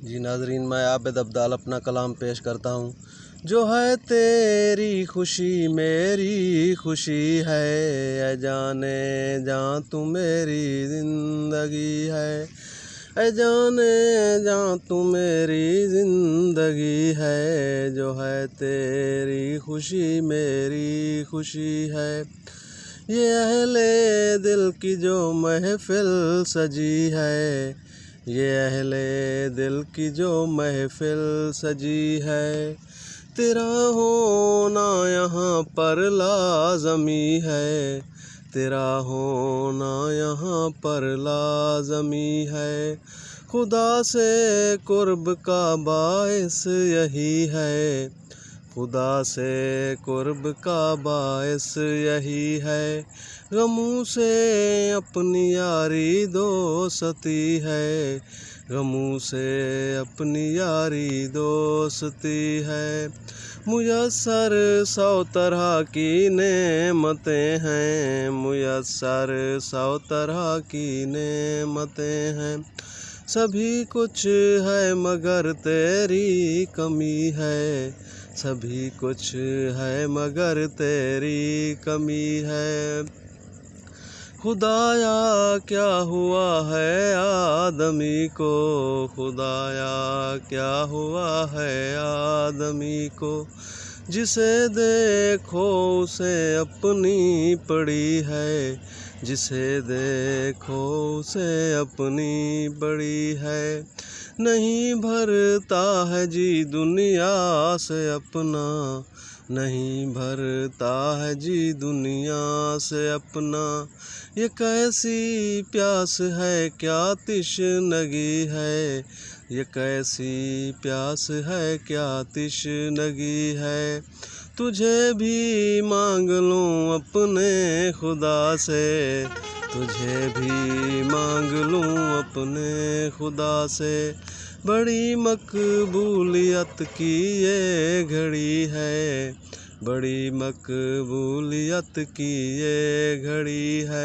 जी नाज़रीन, मैं आबिद अब्दाल अपना कलाम पेश करता हूँ। जो है तेरी खुशी मेरी खुशी है, ऐ जाने जां तू मेरी ज़िंदगी है, ऐ जाने जां तू मेरी ज़िंदगी है। जो है तेरी खुशी मेरी खुशी है, ये अहले दिल की जो महफ़िल सजी है, ये अहले दिल की जो महफ़िल सजी है। तेरा होना यहाँ पर लाज़मी है, तेरा होना यहाँ पर लाज़मी है। खुदा से कुर्ब का बाइस यही है, खुदा से कुर्ब का बाइस यही है। गमों से अपनी यारी दोस्ती है, गमों से अपनी यारी दोस्ती है। मुयस्सर 100 तरह की नेमतें हैं, मुयस्सर 100 तरह की नेमतें हैं। सभी कुछ है मगर तेरी कमी है, सभी कुछ है मगर तेरी कमी है। खुदाया क्या हुआ है आदमी को, खुदाया क्या हुआ है आदमी को। जिसे देखो उसे अपनी पड़ी है, जिसे देखो उसे अपनी बड़ी है। नहीं भरता है जी दुनिया से अपना, नहीं भरता है जी दुनिया से अपना। ये कैसी प्यास है क्या तिश्नगी है, ये कैसी प्यास है क्या तिश्नगी है। तुझे भी मांग लूँ अपने खुदा से, तुझे भी मांग लूँ अपने खुदा से। बड़ी मकबूलियत की ये घड़ी है, बड़ी मकबूलियत की ये घड़ी है।